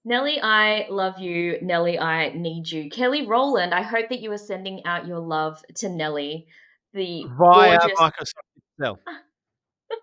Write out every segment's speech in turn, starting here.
Nelly, I love you. Nelly, I need you. Kelly Rowland, I hope that you are sending out your love to Nelly, the Via gorgeous. Microsoft Excel.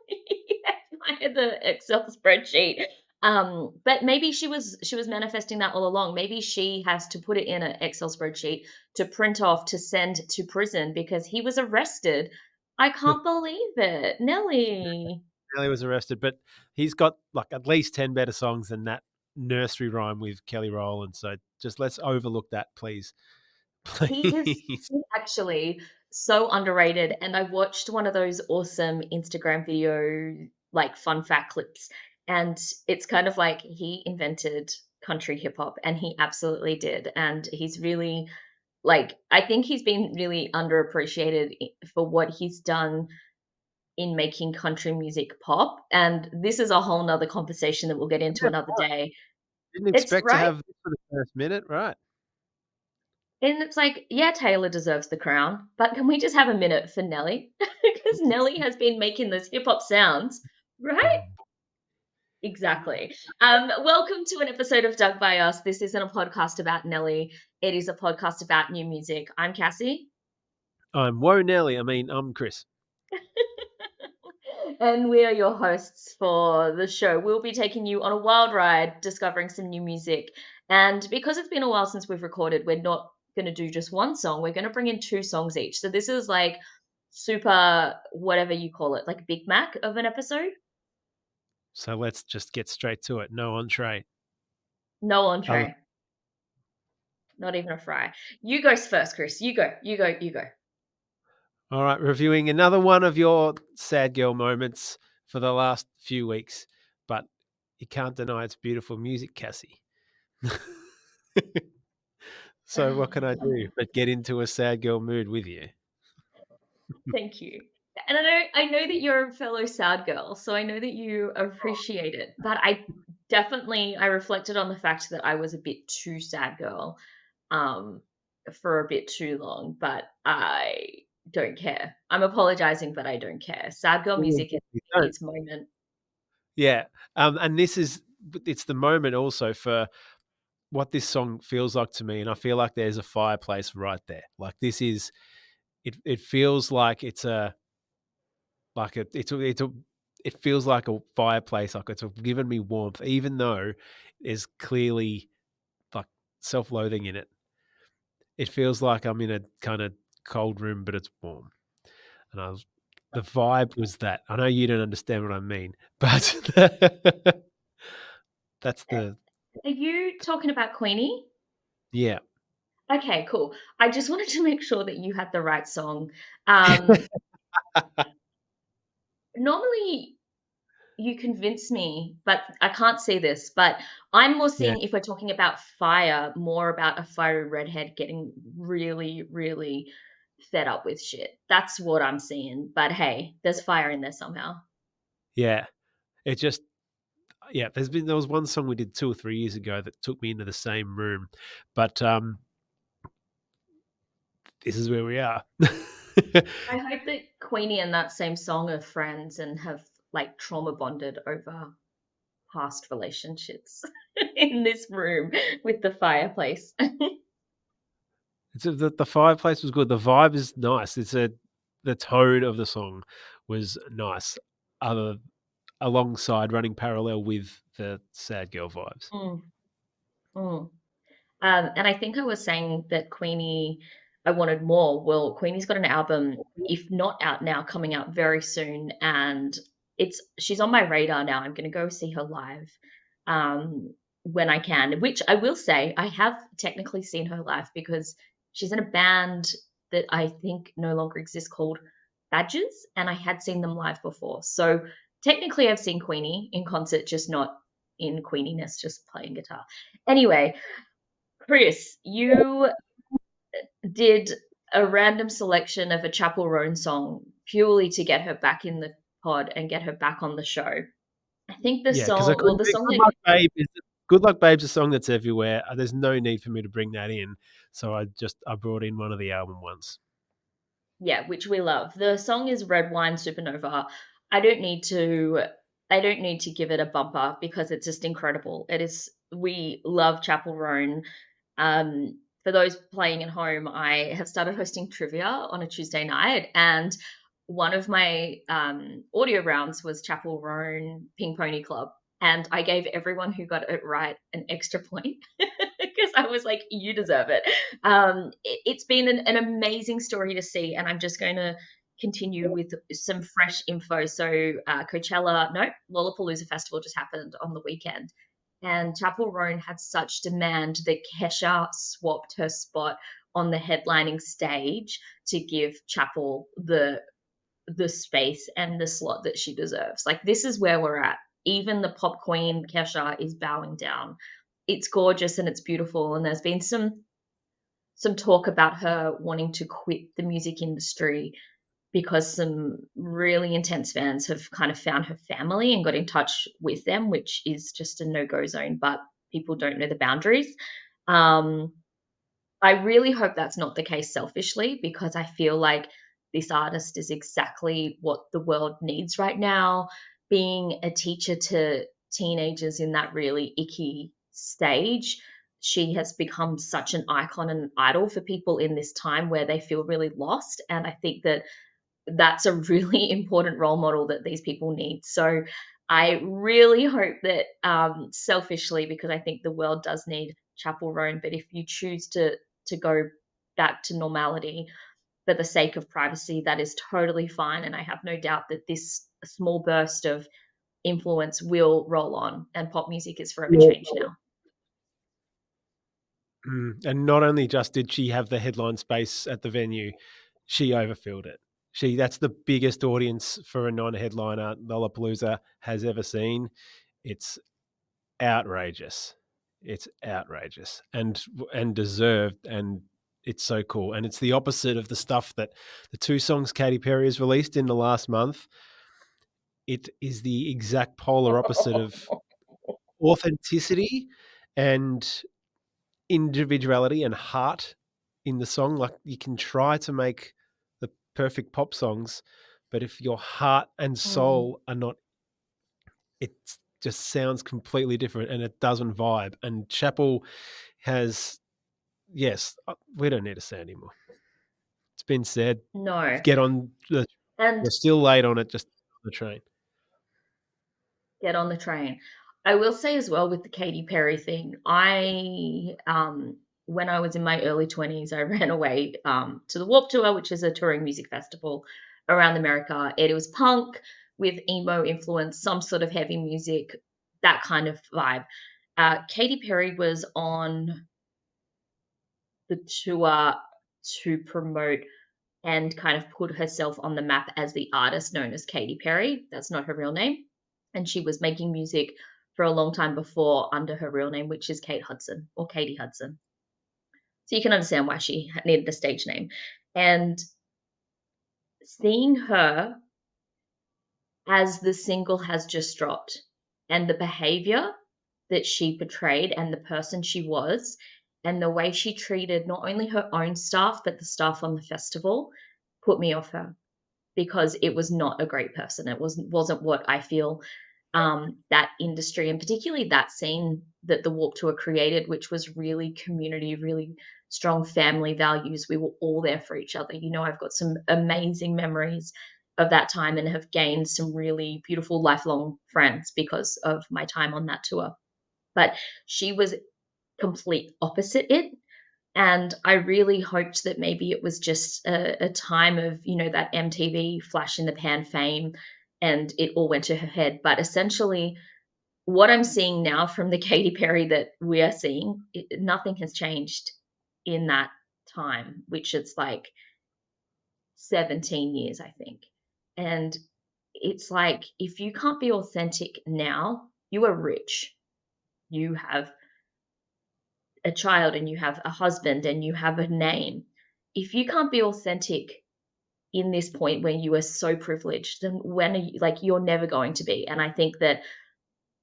Yes, via the Excel spreadsheet. But maybe she was manifesting that all along. Maybe she has to put it in an Excel spreadsheet to print off to send to prison because he was arrested. I can't believe it, Nelly. Nelly was arrested, but he's got like at least 10 better songs than that nursery rhyme with Kelly Rowland. So just let's overlook that, please. He is Please. he's actually so underrated. And I watched one of those awesome Instagram video, like fun fact clips. And it's kind of like he invented country hip hop, and he absolutely did. And he's really, like, I think he's been really underappreciated for what he's done in making country music pop. And this is a whole nother conversation that we'll get into Yeah, another right. day. Didn't It's expect to right. have this for the first minute, right? And it's like, yeah, Taylor deserves the crown, but can we just have a minute for Nelly? Because Nelly has been making those hip hop sounds, right? Exactly. Welcome to an episode of Dug by Us. This isn't a podcast about Nelly. It is a podcast about new music. I'm Cassie. I'm Whoa Nelly. I'm Chris. And we are your hosts for the show. We'll be taking you on a wild ride, discovering some new music. And because it's been a while since we've recorded, we're not going to do just one song. We're going to bring in two songs each. So this is like super, whatever you call it, like Big Mac of an episode. So let's just get straight to it. No entree. No Other- entree, not even a fry. You go first, Chris. You go, you go, you go. All right, reviewing another one of your sad girl moments for the last few weeks, but you can't deny it's beautiful music, Cassie. So what can I do but get into a sad girl mood with you? Thank you. And I know that you're a fellow sad girl, so I know that you appreciate it. But I reflected on the fact that I was a bit too sad girl um for a bit too long, but I don't care. I'm apologizing, but I don't care. Sad girl Yeah, music is you in don't. its moment. Yeah, and it's the moment also for what this song feels like to me, and I feel like there's a fireplace right there. Like this is it. It feels like it's a like a it's a it feels like a fireplace. Like it's given me warmth, even though there's clearly like self-loathing in it. It feels like I'm in a kind of cold room, but it's warm. And the vibe was that. I know you don't understand what I mean, but that's the Are you talking about Queenie? yeah. Okay, cool. I just wanted to make sure that you had the right song. Um, Normally you convince me, but I can't see this. But I'm more Yeah. seeing, if we're talking about fire, more about a fiery redhead getting really, really fed up with shit. That's what I'm seeing. But hey, there's fire in there somehow. Yeah. It just yeah, there was one song we did 2 or 3 years ago that took me into the same room, but, this is where we are. I hope that Queenie and that same song are friends and have like trauma bonded over past relationships in this room with the fireplace. It's the fireplace was good, the vibe is nice, the tone of the song was nice, other alongside running parallel with the sad girl vibes. Mm, mm. And I think I was saying that Queenie, I wanted more. Well, Queenie's got an album, if not out now, coming out very soon, and she's on my radar now. I'm going to go see her live when I can. Which I will say, I have technically seen her live because she's in a band that I think no longer exists called Badgers, and I had seen them live before. So technically, I've seen Queenie in concert, just not in Queeniness, just playing guitar. Anyway, Chris, you did a random selection of a Chappell Roan song purely to get her back in the pod and get her back on the show. I think the Yeah, because I song, well, couldn't the do song that, Good Luck Babe's a song that's everywhere, there's no need for me to bring that in, so I brought in one of the album ones. yeah, which we love. The song is Red Wine Supernova. I don't need to, I don't need to give it a bumper because it's just incredible. It is we love Chappell Roan. For those playing at home, I have started hosting trivia on a Tuesday night, and one of my audio rounds was Chappell Roan Ping Pony Club. And I gave everyone who got it right an extra point because I was like, you deserve it. It's been an amazing story to see, and I'm just going to continue with some fresh info. So, Coachella, no, Lollapalooza Festival just happened on the weekend, and Chappell Roan had such demand that Kesha swapped her spot on the headlining stage to give Chappell the space and the slot that she deserves. Like, this is where we're at. Even the pop queen Kesha is bowing down. It's gorgeous and it's beautiful, and there's been some talk about her wanting to quit the music industry because some really intense fans have kind of found her family and got in touch with them, which is just a no-go zone, but people don't know the boundaries. Um, I really hope that's not the case selfishly, because I feel like this artist is exactly what the world needs right now. Being a teacher to teenagers in that really icky stage, she has become such an icon and idol for people in this time where they feel really lost. And I think that that's a really important role model that these people need. So I really hope that, selfishly, because I think the world does need Chappell Roan, but if you choose to go back to normality for the sake of privacy, that is totally fine. And I have no doubt that this small burst of influence will roll on, and pop music is forever changed now. And not only just did she have the headline space at the venue, she overfilled it. That's the biggest audience for a non-headliner Lollapalooza has ever seen. It's outrageous. It's outrageous and deserved, and it's so cool. And it's the opposite of the stuff that the two songs Katy Perry has released in the last month. It is the exact polar opposite of authenticity and individuality and heart in the song. Like, you can try to make the perfect pop songs, but if your heart and Mm, soul are not, it just sounds completely different and it doesn't vibe. And Chappell has, yes, we don't need to say anymore. It's been said. no. Get on the, And you're still late on it, just on the train. get on the train. I will say as well with the Katy Perry thing, I when I was in my early 20s, I ran away to the Warp Tour, which is a touring music festival around America. It was punk with emo influence, some sort of heavy music, that kind of vibe. Katy Perry was on the tour to promote and kind of put herself on the map as the artist known as Katy Perry. That's not her real name. And she was making music for a long time before under her real name, which is Kate Hudson or Katie Hudson. So you can understand why she needed a stage name. And seeing her as the single has just dropped, and the behavior that she portrayed and the person she was, and the way she treated not only her own staff but the staff on the festival, put me off her, because it was not a great person. It wasn't what I feel, that industry and particularly that scene that the Warp Tour created, which was really community, really strong family values. We were all there for each other. You know, I've got some amazing memories of that time and have gained some really beautiful lifelong friends because of my time on that tour. But she was complete opposite it, and I really hoped that maybe it was just a time of, that MTV flash in the pan fame, and it all went to her head. But essentially, what I'm seeing now from the Katy Perry that we are seeing, nothing has changed in that time, which it's like 17 years, I think. And it's like, if you can't be authentic now, you are rich. You have a child and you have a husband and you have a name. If you can't be authentic in this point when you are so privileged, then when are you, like, you're never going to be. And I think that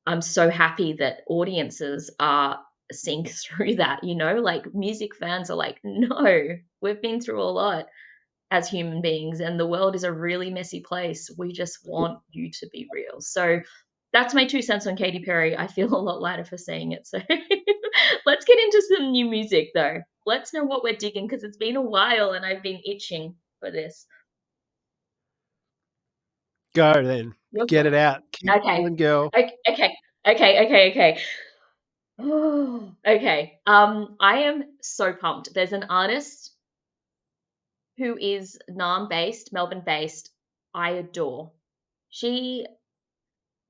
I'm so happy that audiences are seeing through that, like music fans are like, no, we've been through a lot as human beings and the world is a really messy place. We just want you to be real. So That's my 2 cents on Katy Perry. I feel a lot lighter for saying it. So let's get into some new music though. Let's know what we're digging because it's been a while and I've been itching for this. Go then. Your Get it thoughts? out. Keep Okay. going, girl. Okay. Okay. I am so pumped. There's an artist who is Naarm based, Melbourne based. I adore. She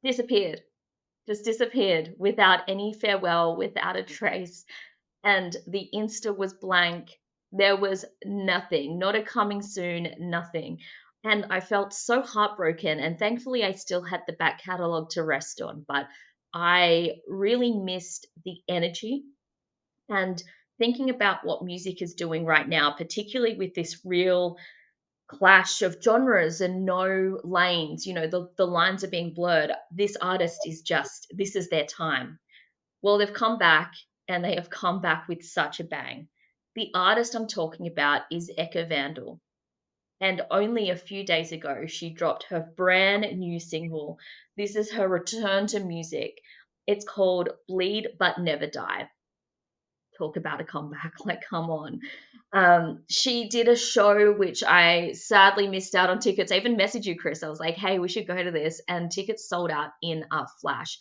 disappeared, just disappeared without any farewell, without a trace. And the Insta was blank. There was nothing, not a coming soon, nothing. And I felt so heartbroken. And thankfully, I still had the back catalogue to rest on. But I really missed the energy and thinking about what music is doing right now, particularly with this real clash of genres and no lanes, the lines are being blurred. This artist is just, this is their time. Well, they've come back and they have come back with such a bang. The artist I'm talking about is Ecca Vandal. And only a few days ago, she dropped her brand new single. This is her return to music. It's called Bleed But Never Die. Talk about a comeback. Like, come on. She did a show which I sadly missed out on tickets. I even messaged you, Chris. I was like, hey, we should go to this. And tickets sold out in a flash.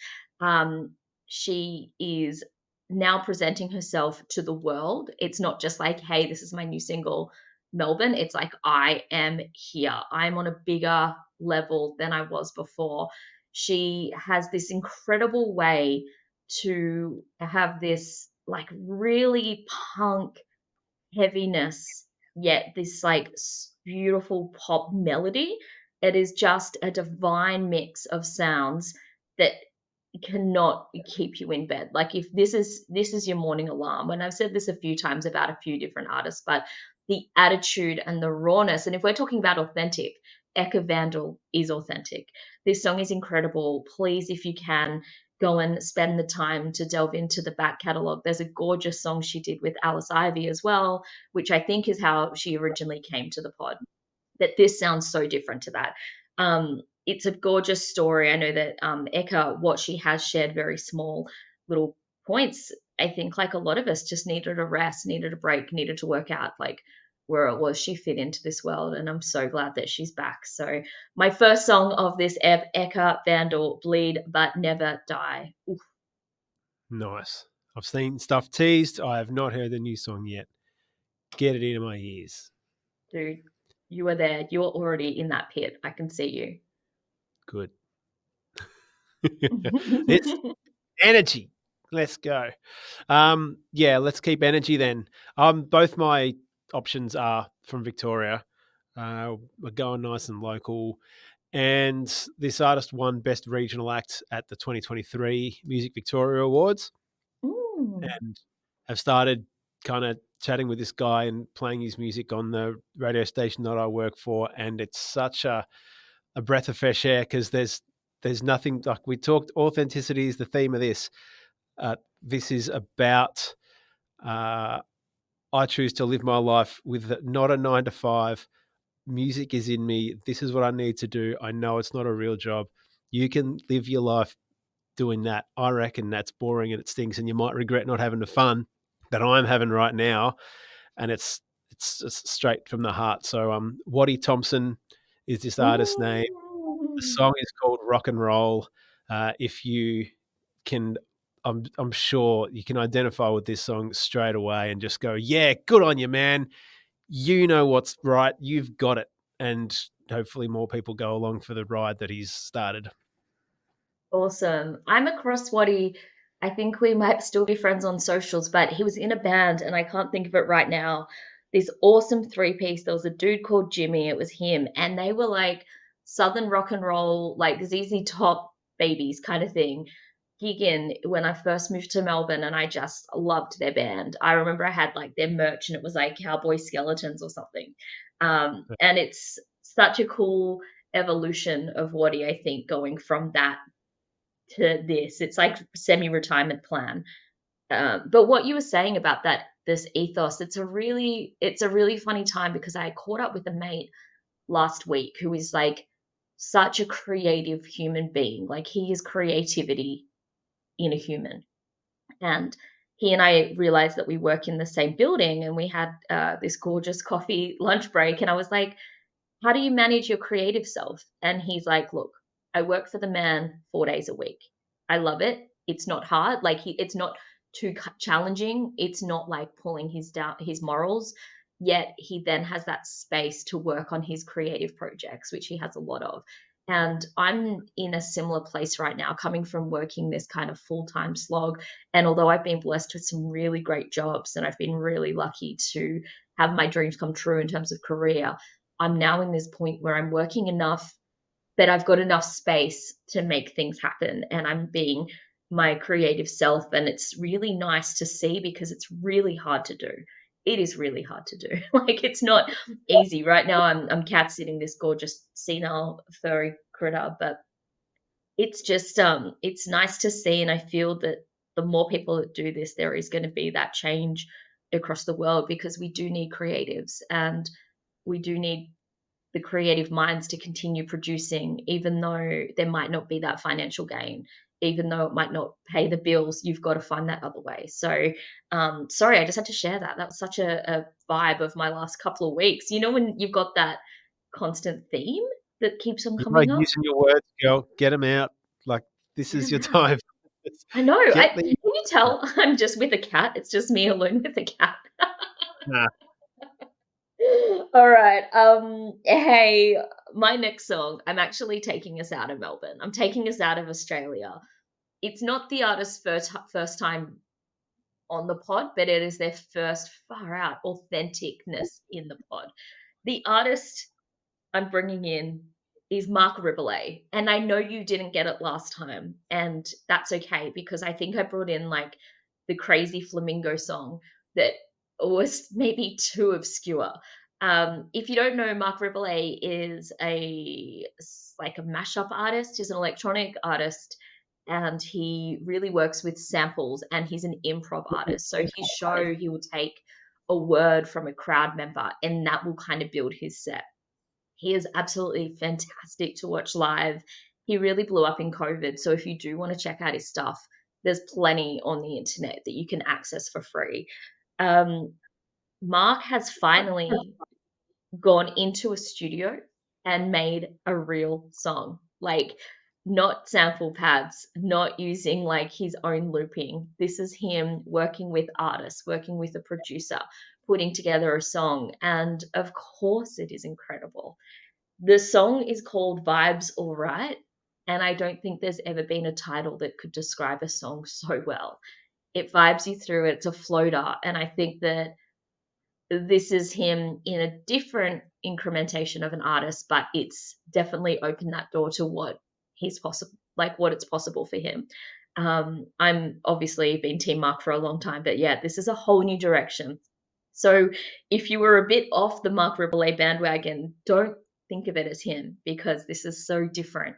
She is now presenting herself to the world. It's not just like, hey, this is my new single, Melbourne. It's like, I am here. I'm on a bigger level than I was before. She has this incredible way to have this like really punk heaviness, yet this like beautiful pop melody. It is just a divine mix of sounds that cannot keep you in bed. Like if this is your morning alarm. And I've said this a few times about a few different artists, but the attitude and the rawness, and if we're talking about authentic, Ecca Vandal is authentic. This song is incredible. Please, if you can, go and spend the time to delve into the back catalogue. There's a gorgeous song she did with Alice Ivy as well, which I think is how she originally came to the pod, that this sounds so different to that. It's a gorgeous story. I know that Eka, what she has shared, very small little points. I think, like a lot of us, just needed a rest, needed a break, needed to work out like where it was she fit into this world. And I'm so glad that she's back. So, my first song of this ep, Eka Vandal, Bleed But Never Die. Oof, Nice. I've seen stuff teased. I have not heard the new song yet. Get it into my ears. dude, you were there. You were already in that pit. I can see Good. This you. energy. Let's go. Yeah, let's keep energy then. Both my options are from Victoria. We're going nice and local. And this artist won Best Regional Act at the 2023 Music Victoria Awards, Ooh. and have started kind of chatting with this guy and playing his music on the radio station that I work for. And it's such a breath of fresh air because there's nothing like we talked. Authenticity is the theme of this. This is about uh, I choose to live my life with not a 9 to 5. Music is in me. This is what I need to do. I know it's not a real job. You can live your life doing that. I reckon that's boring and it stinks, and you might regret not having the fun that I'm having right now. And it's just straight from the heart. So Watty Thompson is this artist's name. The Ooh. song is called Rock and Roll. If you can, I'm sure you can identify with this song straight away and just go, yeah, good on you, man. You know what's right. You've got it. And hopefully more people go along for the ride that he's started. Awesome. I'm across Watty. I think we might still be friends on socials, but he was in a band and I can't think of it right now. This awesome three-piece. There was a dude called Jimmy, it was him, and they were like Southern rock and roll, like ZZ Top babies kind of thing. Gigging when I first moved to Melbourne, and I just loved their band. I remember I had like their merch and it was like Cowboy Skeletons or something. And it's such a cool evolution of Watty, I think, going from that to this. It's like semi-retirement plan. But what you were saying about that, this ethos, it's a really funny time because I caught up with a mate last week who is like such a creative human being. Like, he is creativity in a human. And he and I realized that we work in the same building, and we had this gorgeous coffee lunch break. And I was like, how do you manage your creative self? And he's like, look, I work for the man 4 days a week. I love it. It's not hard. Like, it's not too challenging. It's not like pulling his morals. Yet he then has that space to work on his creative projects, which he has a lot of. And I'm in a similar place right now, coming from working this kind of full time slog. And although I've been blessed with some really great jobs and I've been really lucky to have my dreams come true in terms of career, I'm now in this point where I'm working enough that I've got enough space to make things happen, and I'm being my creative self. And it's really nice to see, because it's really hard to do. It is really hard to do. Like, it's not easy. Right now I'm cat sitting this gorgeous senile furry critter, but it's just it's nice to see. And I feel that the more people that do this, there is going to be that change across the world, because we do need creatives, and we do need the creative minds to continue producing, even though there might not be that financial gain, even though it might not pay the bills. You've got to find that other way. So, sorry, I just had to share that. That was such a vibe of my last couple of weeks. You know, when you've got that constant theme that keeps on You know, coming up? using your words, girl. Get them out. Like, this Get is 'em your out. time. I know. Get Can the you tell I'm just with a cat? It's just me alone with a cat. nah. All right. Hey, my next song, I'm actually taking us out of Melbourne. I'm taking us out of Australia. It's not the artist's first time on the pod, but it is their first far out authenticness in the pod. The artist I'm bringing in is Marc Rebillet. And I know you didn't get it last time, and that's okay, because I think I brought in like the crazy flamingo song that was maybe too obscure. If you don't know, Marc Rebillet is like a mashup artist. He's an electronic artist, and he really works with samples, and he's an improv artist. So his show, he will take a word from a crowd member, and that will kind of build his set. He is absolutely fantastic to watch live. He really blew up in COVID. So if you do want to check out his stuff, there's plenty on the internet that you can access for free. Um, Mark has finally gone into a studio and made a real song. Like, not sample pads, not using like his own looping. This is him working with artists, working with a producer, putting together a song. And of course, it is incredible. The song is called Vibes Alright, and I don't think there's ever been a title that could describe a song so well. It vibes you through, it's a floater, and I think that this is him in a different incrementation of an artist, but it's definitely opened that door to what he's possible, like what it's possible for him. I'm obviously been Team Mark for a long time, but yeah, this is a whole new direction. So if you were a bit off the Marc Rebillet bandwagon, don't think of it as him, because this is so different.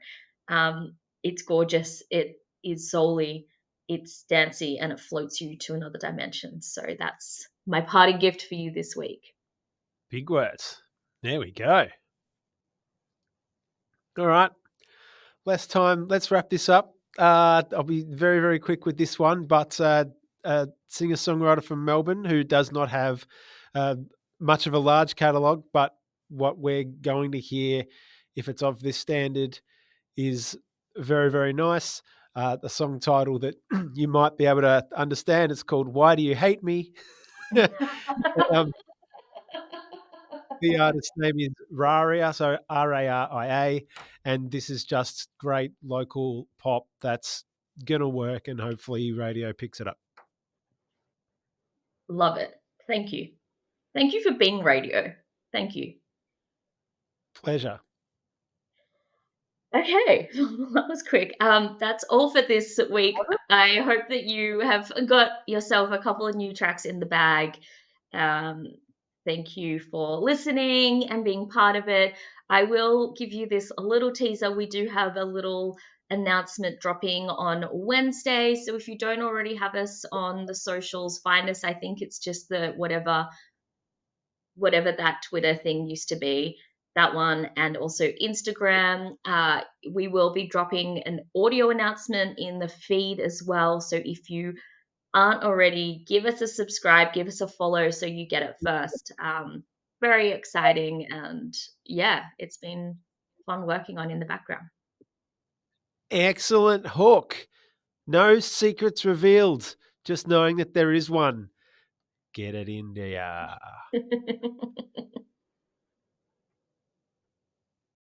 It's gorgeous. It is solely, it's dancey, and it floats you to another dimension. So that's my party gift for you this week. Big words. There we go. All right. Less time. Let's wrap this up. I'll be very, very quick with this one, but a singer songwriter from Melbourne who does not have uh, much of a large catalogue, but what we're going to hear, if it's of this standard, is very, very nice. The song title that you might be able to understand, it's called Why Do You Hate Me? um, the artist's name is RARIA, so RARIA, and this is just great local pop that's gonna work, and hopefully radio picks it up. Love it. Thank you. Thank you for being radio. Thank you. Pleasure. Okay, that was quick. That's all for this week. I hope that you have got yourself a couple of new tracks in the bag. Um, Thank you for listening and being part of it. I will give you this a little teaser. We do have a little announcement dropping on Wednesday. So if you don't already have us on the socials, find us. I think it's just the whatever that Twitter thing used to be. that one, and also Instagram. We will be dropping an audio announcement in the feed as well. So if you aren't already, give us a subscribe, give us a follow so you get it first. Very exciting. And yeah, it's been fun working on in the background. Excellent hook. No secrets revealed, just knowing that there is one. Get it in there.